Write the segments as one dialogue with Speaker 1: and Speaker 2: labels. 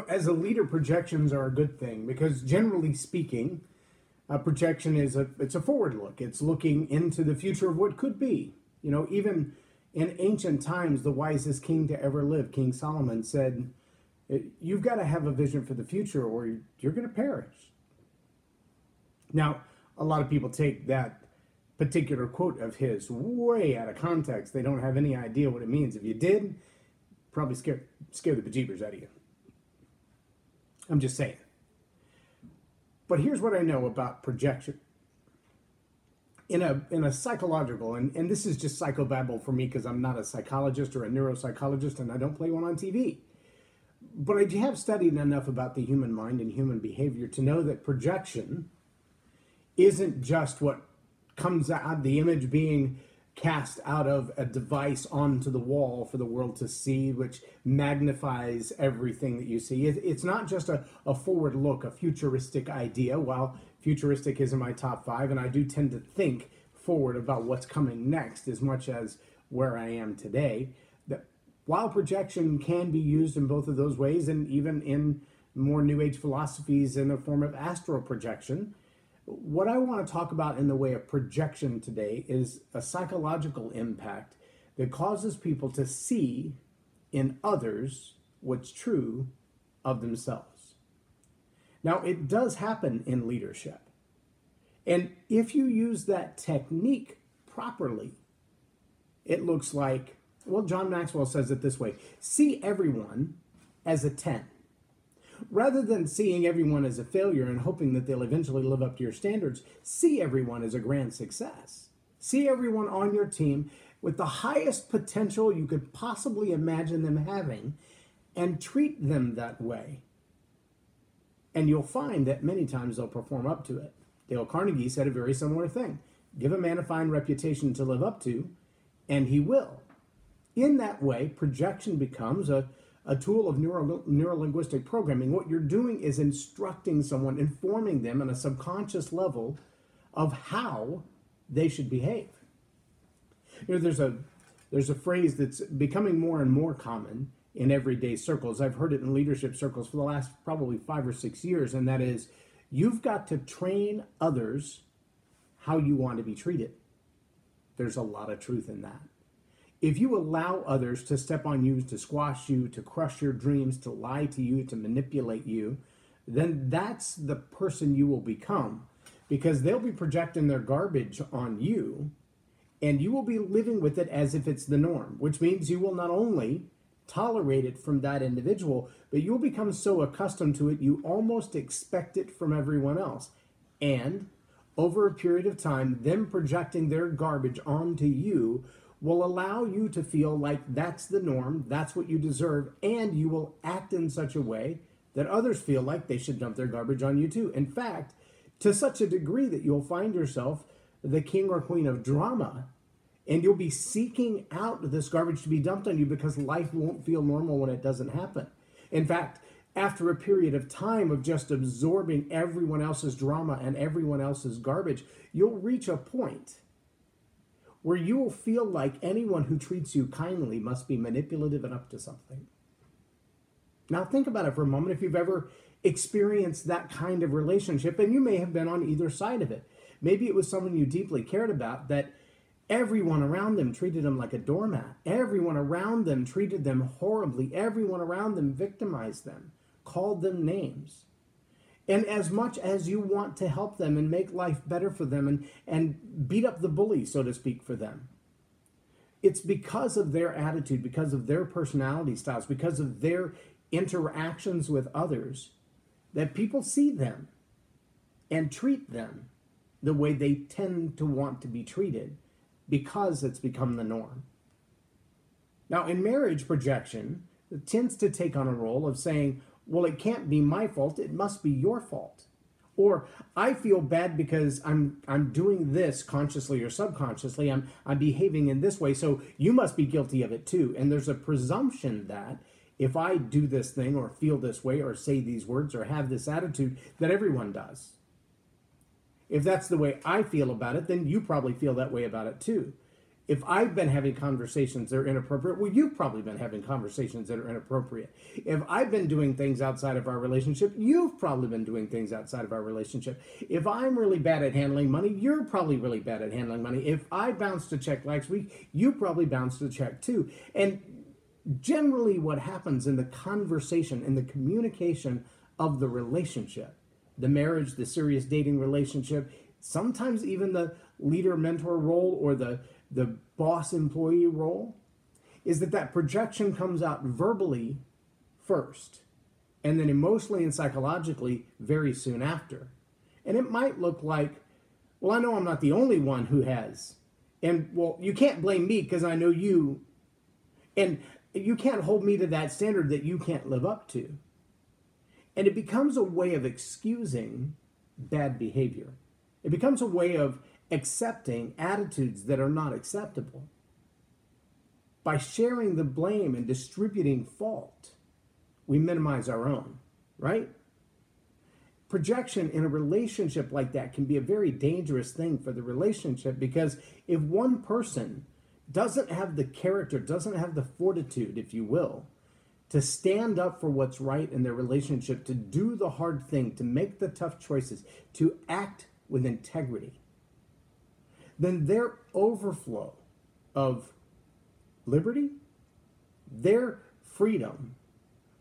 Speaker 1: As a leader, projections are a good thing because generally speaking, a projection it's a forward look. It's looking into the future of what could be. Even in ancient times, the wisest king to ever live, King Solomon, said, "You've got to have a vision for the future, or you're going to perish." Now, a lot of people take that particular quote of his way out of context. They don't have any idea what it means. If you did, probably scare the bejeebers out of you. I'm just saying. But here's what I know about projection. In a psychological, and this is just psychobabble for me because I'm not a psychologist or a neuropsychologist and I don't play one on TV. But I have studied enough about the human mind and human behavior to know that projection isn't just what comes out, the image being cast out of a device onto the wall for the world to see, which magnifies everything that you see. It's not just a forward look, a futuristic idea. While futuristic is in my top 5, and I do tend to think forward about what's coming next as much as where I am today. That while projection can be used in both of those ways, and even in more New Age philosophies in the form of astral projection, what I want to talk about in the way of projection today is a psychological impact that causes people to see in others what's true of themselves. Now, it does happen in leadership. And if you use that technique properly, it looks like, well, John Maxwell says it this way: see everyone as a 10. Rather than seeing everyone as a failure and hoping that they'll eventually live up to your standards, see everyone as a grand success. See everyone on your team with the highest potential you could possibly imagine them having and treat them that way. And you'll find that many times they'll perform up to it. Dale Carnegie said a very similar thing. Give a man a fine reputation to live up to, and he will. In that way, projection becomes a tool of neurolinguistic programming. What you're doing is instructing someone, informing them on a subconscious level of how they should behave. There's a phrase that's becoming more and more common in everyday circles. I've heard it in leadership circles for the last probably 5 or 6 years, and that is, you've got to train others how you want to be treated. There's a lot of truth in that. If you allow others to step on you, to squash you, to crush your dreams, to lie to you, to manipulate you, then that's the person you will become, because they'll be projecting their garbage on you, and you will be living with it as if it's the norm, which means you will not only tolerate it from that individual, but you'll become so accustomed to it, you almost expect it from everyone else. And over a period of time, them projecting their garbage onto you will allow you to feel like that's the norm, that's what you deserve, and you will act in such a way that others feel like they should dump their garbage on you too. In fact, to such a degree that you'll find yourself the king or queen of drama, and you'll be seeking out this garbage to be dumped on you because life won't feel normal when it doesn't happen. In fact, after a period of time of just absorbing everyone else's drama and everyone else's garbage, you'll reach a point where you will feel like anyone who treats you kindly must be manipulative and up to something. Now think about it for a moment if you've ever experienced that kind of relationship, and you may have been on either side of it. Maybe it was someone you deeply cared about that everyone around them treated them like a doormat. Everyone around them treated them horribly. Everyone around them victimized them, called them names. And as much as you want to help them and make life better for them and beat up the bully, so to speak, for them, it's because of their attitude, because of their personality styles, because of their interactions with others, that people see them and treat them the way they tend to want to be treated, because it's become the norm. Now, in marriage, projection tends to take on a role of saying, well, it can't be my fault, it must be your fault. Or I feel bad because I'm doing this consciously or subconsciously, I'm behaving in this way, so you must be guilty of it too. And there's a presumption that if I do this thing or feel this way or say these words or have this attitude, that everyone does. If that's the way I feel about it, then you probably feel that way about it too. If I've been having conversations that are inappropriate, well, you've probably been having conversations that are inappropriate. If I've been doing things outside of our relationship, you've probably been doing things outside of our relationship. If I'm really bad at handling money, you're probably really bad at handling money. If I bounced a check last week, you probably bounced a check too. And generally what happens in the conversation, in the communication of the relationship, the marriage, the serious dating relationship, sometimes even the leader-mentor role or the boss-employee role, is that projection comes out verbally first, and then emotionally and psychologically very soon after. And it might look like, well, I know I'm not the only one who has, and well, you can't blame me because I know you, and you can't hold me to that standard that you can't live up to. And it becomes a way of excusing bad behavior. It becomes a way of accepting attitudes that are not acceptable. By sharing the blame and distributing fault, we minimize our own, right? Projection in a relationship like that can be a very dangerous thing for the relationship, because if one person doesn't have the character, doesn't have the fortitude, if you will, to stand up for what's right in their relationship, to do the hard thing, to make the tough choices, to act with integrity, then their overflow of liberty, their freedom,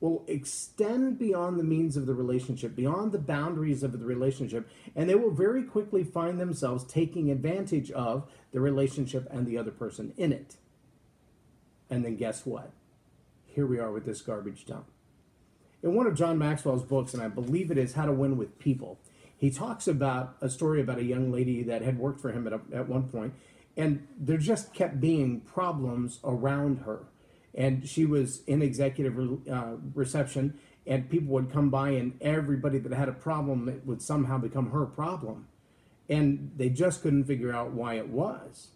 Speaker 1: will extend beyond the means of the relationship, beyond the boundaries of the relationship, and they will very quickly find themselves taking advantage of the relationship and the other person in it. And then guess what? Here we are with this garbage dump. In one of John Maxwell's books, and I believe it is How to Win with People, he talks about a story about a young lady that had worked for him at one point, and there just kept being problems around her. And she was in executive reception, and people would come by, and everybody that had a problem, it would somehow become her problem. And they just couldn't figure out why it was.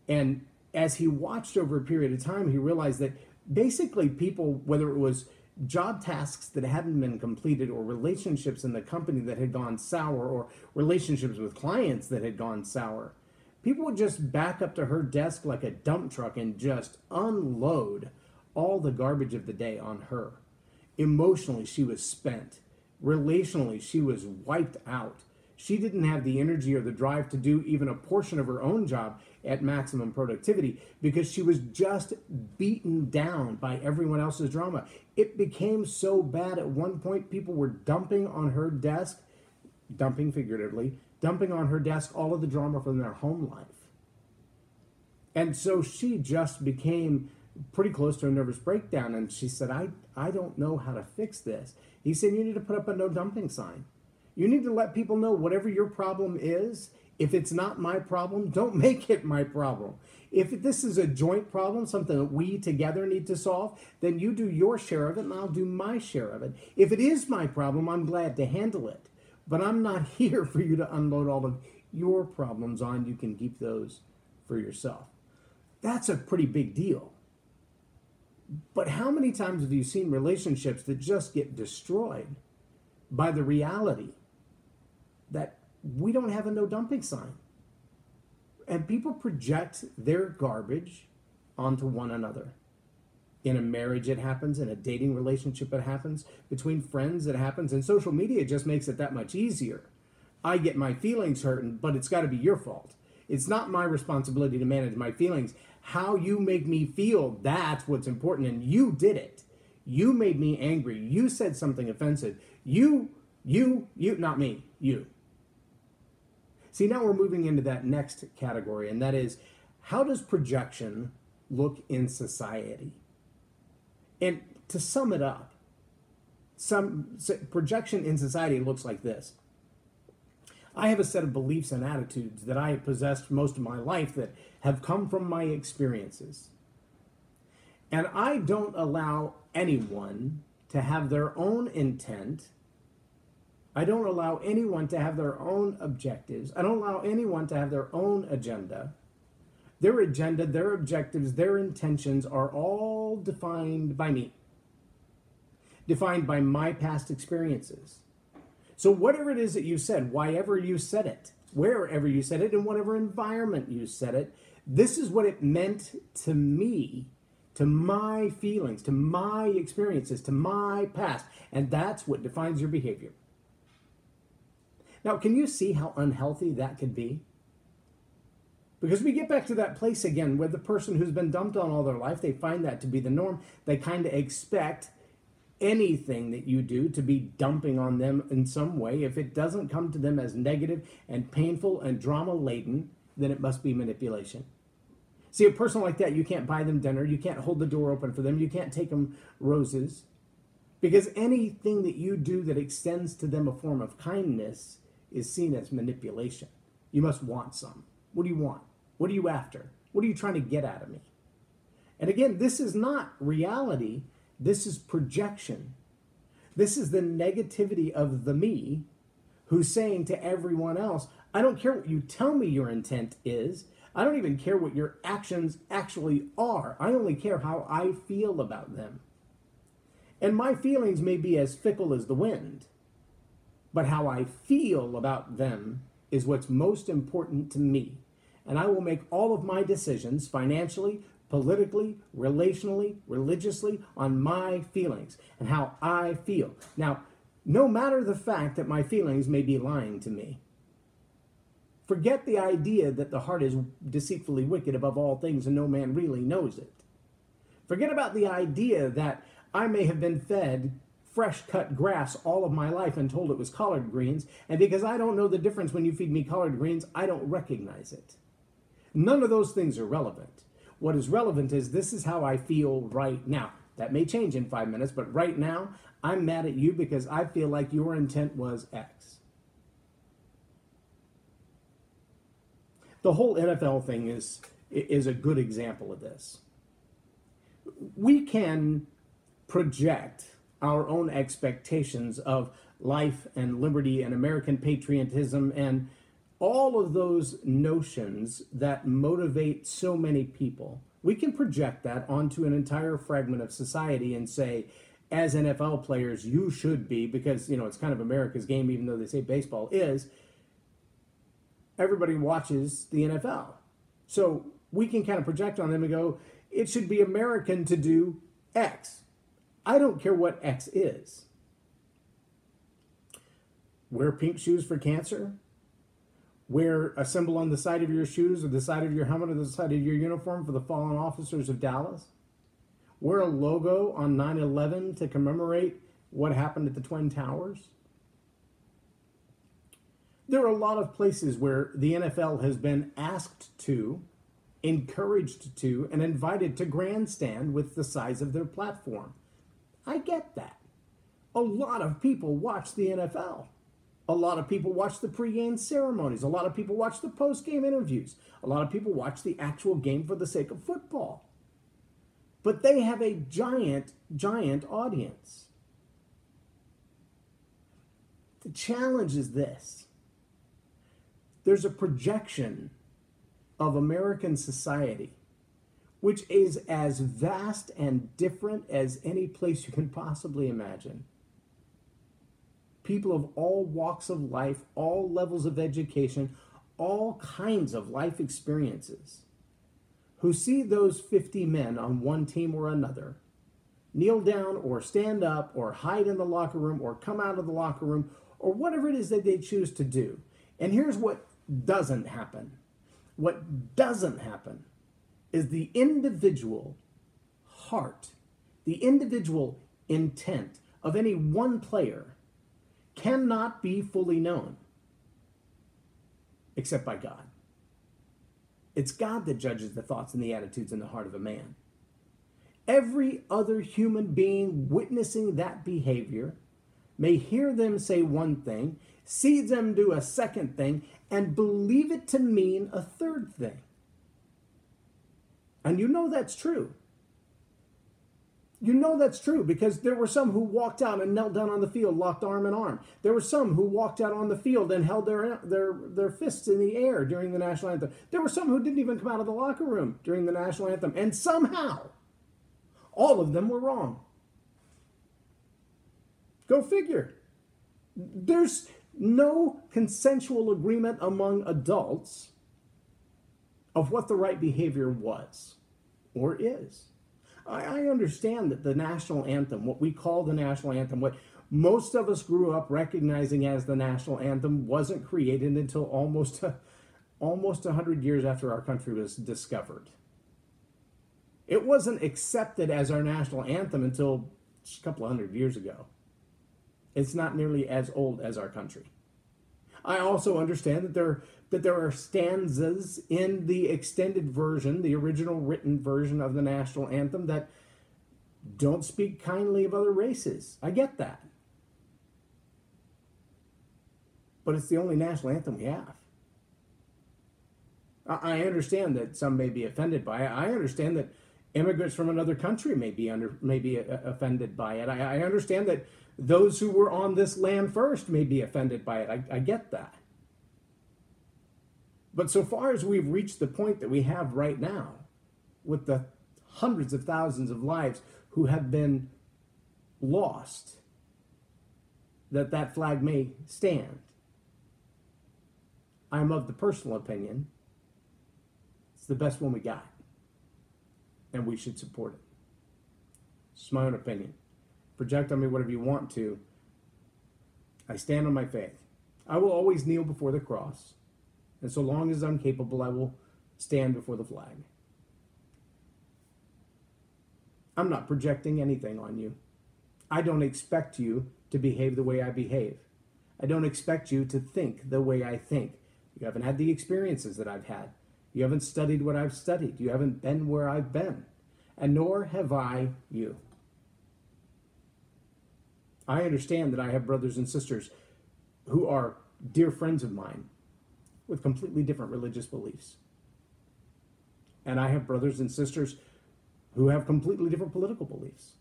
Speaker 1: And as he watched over a period of time, he realized that basically people, whether it was job tasks that hadn't been completed, or relationships in the company that had gone sour, or relationships with clients that had gone sour, people would just back up to her desk like a dump truck and just unload all the garbage of the day on her. Emotionally, she was spent. Relationally, she was wiped out. She didn't have the energy or the drive to do even a portion of her own job at maximum productivity, because she was just beaten down by everyone else's drama. It became so bad at one point, people were dumping on her desk, dumping figuratively, dumping on her desk all of the drama from their home life. And so she just became pretty close to a nervous breakdown, and she said, I don't know how to fix this. He said, you need to put up a no dumping sign. You need to let people know whatever your problem is. If it's not my problem, don't make it my problem. If this is a joint problem, something that we together need to solve, then you do your share of it and I'll do my share of it. If it is my problem, I'm glad to handle it. But I'm not here for you to unload all of your problems on. You can keep those for yourself. That's a pretty big deal. But how many times have you seen relationships that just get destroyed by the reality that we don't have a no dumping sign? And people project their garbage onto one another. In a marriage, it happens. In a dating relationship, it happens. Between friends, it happens. And social media just makes it that much easier. I get my feelings hurt, but it's got to be your fault. It's not my responsibility to manage my feelings. How you make me feel, that's what's important. And you did it. You made me angry. You said something offensive. You, not me, you. See, now we're moving into that next category, and that is, how does projection look in society? And to sum it up, projection in society looks like this. I have a set of beliefs and attitudes that I have possessed most of my life that have come from my experiences. And I don't allow anyone to have their own intent. I don't allow anyone to have their own objectives. I don't allow anyone to have their own agenda. Their agenda, their objectives, their intentions are all defined by me. Defined by my past experiences. So whatever it is that you said, whyever you said it, wherever you said it, in whatever environment you said it, This is what it meant to me, to my feelings, to my experiences, to my past. And that's what defines your behavior. Now, can you see how unhealthy that could be? Because we get back to that place again where the person who's been dumped on all their life, they find that to be the norm. They kind of expect anything that you do to be dumping on them in some way. If it doesn't come to them as negative and painful and drama-laden, then it must be manipulation. See, a person like that, you can't buy them dinner. You can't hold the door open for them. You can't take them roses. Because anything that you do that extends to them a form of kindness is seen as manipulation. You must want some. What do you want? What are you after? What are you trying to get out of me? And again, this is not reality. This is projection. This is the negativity of the me who's saying to everyone else, I don't care what you tell me your intent is. I don't even care what your actions actually are. I only care how I feel about them. And my feelings may be as fickle as the wind, but how I feel about them is what's most important to me. And I will make all of my decisions financially, politically, relationally, religiously on my feelings and how I feel. Now, no matter the fact that my feelings may be lying to me, forget the idea that the heart is deceitfully wicked above all things and no man really knows it. Forget about the idea that I may have been fed fresh cut grass all of my life and told it was collard greens, and because I don't know the difference when you feed me collard greens, I don't recognize it. None of those things are relevant. What is relevant is this is how I feel right now. That may change in 5 minutes, but right now, I'm mad at you because I feel like your intent was X. The whole NFL thing is a good example of this. We can project our own expectations of life and liberty and American patriotism and all of those notions that motivate so many people. We can project that onto an entire fragment of society and say, as NFL players, you should be, because, it's kind of America's game, even though they say baseball is, everybody watches the NFL. So we can kind of project on them and go, it should be American to do X. I don't care what X is. Wear pink shoes for cancer. Wear a symbol on the side of your shoes or the side of your helmet or the side of your uniform for the fallen officers of Dallas. Wear a logo on 9/11 to commemorate what happened at the Twin Towers. There are a lot of places where the NFL has been asked to, encouraged to, and invited to grandstand with the size of their platform. I get that. A lot of people watch the NFL. A lot of people watch the pregame ceremonies. A lot of people watch the postgame interviews. A lot of people watch the actual game for the sake of football. But they have a giant, giant audience. The challenge is this. There's a projection of American society which is as vast and different as any place you can possibly imagine. People of all walks of life, all levels of education, all kinds of life experiences, who see those 50 men on one team or another kneel down or stand up or hide in the locker room or come out of the locker room or whatever it is that they choose to do. And here's what doesn't happen. What doesn't happen is the individual heart, the individual intent of any one player cannot be fully known except by God. It's God that judges the thoughts and the attitudes in the heart of a man. Every other human being witnessing that behavior may hear them say one thing, see them do a second thing, and believe it to mean a third thing. And you know that's true. You know that's true because there were some who walked out and knelt down on the field, locked arm in arm. There were some who walked out on the field and held their fists in the air during the national anthem. There were some who didn't even come out of the locker room during the national anthem. And somehow, all of them were wrong. Go figure. There's no consensual agreement among adults of what the right behavior was or is. I understand that the national anthem, what we call the national anthem, what most of us grew up recognizing as the national anthem, wasn't created until almost 100 years after our country was discovered. It wasn't accepted as our national anthem until just a couple of hundred years ago. It's not nearly as old as our country. I also understand that there are stanzas in the extended version, the original written version of the national anthem, that don't speak kindly of other races. I get that. But it's the only national anthem we have. I understand that some may be offended by it. I understand that immigrants from another country may be offended by it. I understand that those who were on this land first may be offended by it. I get that. But so far as we've reached the point that we have right now, with the hundreds of thousands of lives who have been lost, that flag may stand. I'm of the personal opinion it's the best one we got, and we should support it. It's my own opinion. Project on me whatever you want to. I stand on my faith. I will always kneel before the cross, and so long as I'm capable, I will stand before the flag. I'm not projecting anything on you. I don't expect you to behave the way I behave. I don't expect you to think the way I think. You haven't had the experiences that I've had. You haven't studied what I've studied. You haven't been where I've been. And nor have I you. I understand that I have brothers and sisters who are dear friends of mine with completely different religious beliefs. And I have brothers and sisters who have completely different political beliefs.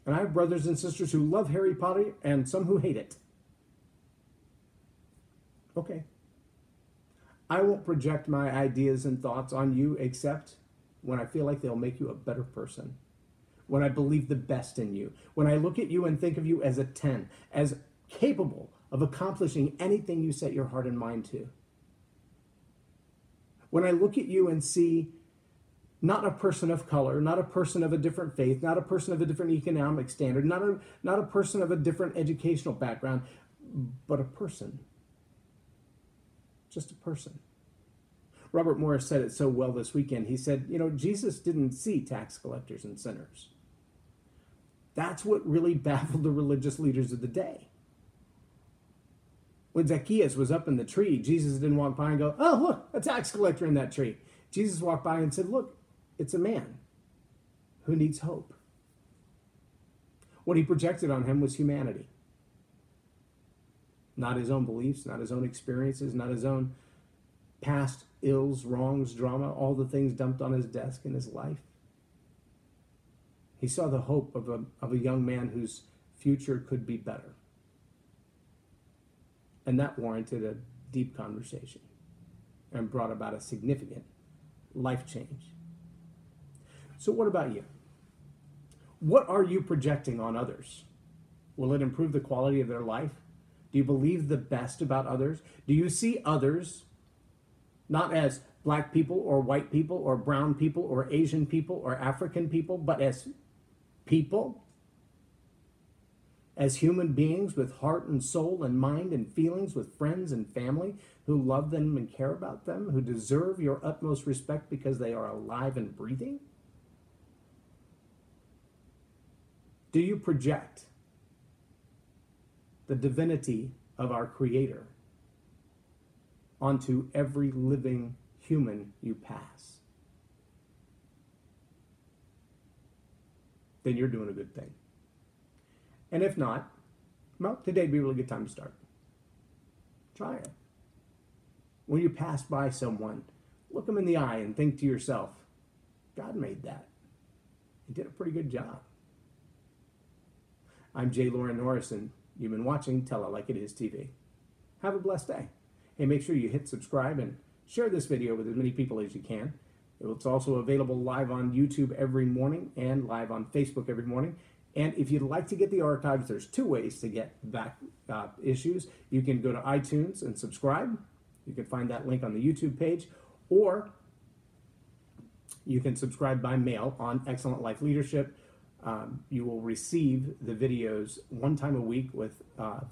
Speaker 1: And I have brothers and sisters who love Harry Potter and some who hate it. Okay. I won't project my ideas and thoughts on you except when I feel like they'll make you a better person. When I believe the best in you. When I look at you and think of you as a 10, as capable of accomplishing anything you set your heart and mind to. When I look at you and see not a person of color, not a person of a different faith, not a person of a different economic standard, not a person of a different educational background, but a person. Just a person. Robert Morris said it so well this weekend. He said, Jesus didn't see tax collectors and sinners. That's what really baffled the religious leaders of the day. When Zacchaeus was up in the tree, Jesus didn't walk by and go, "Oh, look, a tax collector in that tree." Jesus walked by and said, "Look, it's a man who needs hope." What he projected on him was humanity. Not his own beliefs, not his own experiences, not his own past ills, wrongs, drama, all the things dumped on his desk in his life. He saw the hope of a young man whose future could be better. And that warranted a deep conversation and brought about a significant life change. So what about you? What are you projecting on others? Will it improve the quality of their life? Do you believe the best about others? Do you see others not as black people or white people or brown people or Asian people or African people, but as people? As human beings with heart and soul and mind and feelings, with friends and family who love them and care about them, who deserve your utmost respect because they are alive and breathing? Do you project the divinity of our Creator onto every living human you pass? Then you're doing a good thing. And if not, well, today'd be a really good time to start. Try it. When you pass by someone, look them in the eye and think to yourself, God made that. He did a pretty good job. I'm J Loren Norris, and you've been watching Tell It Like It Is TV. Have a blessed day. Hey, make sure you hit subscribe and share this video with as many people as you can. It's also available live on YouTube every morning and live on Facebook every morning. And if you'd like to get the archives, there's two ways to get back issues. You can go to iTunes and subscribe. You can find that link on the YouTube page. Or you can subscribe by mail on Excellent Life Leadership. You will receive the videos one time a week with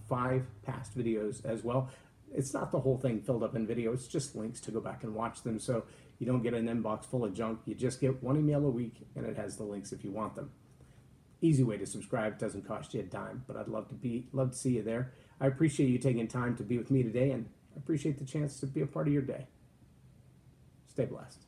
Speaker 1: 5 past videos as well. It's not the whole thing filled up in video. It's just links to go back and watch them, so you don't get an inbox full of junk. You just get one email a week, and it has the links if you want them. Easy way to subscribe. Doesn't cost you a dime, but I'd love to see you there. I appreciate you taking time to be with me today, and I appreciate the chance to be a part of your day. Stay blessed.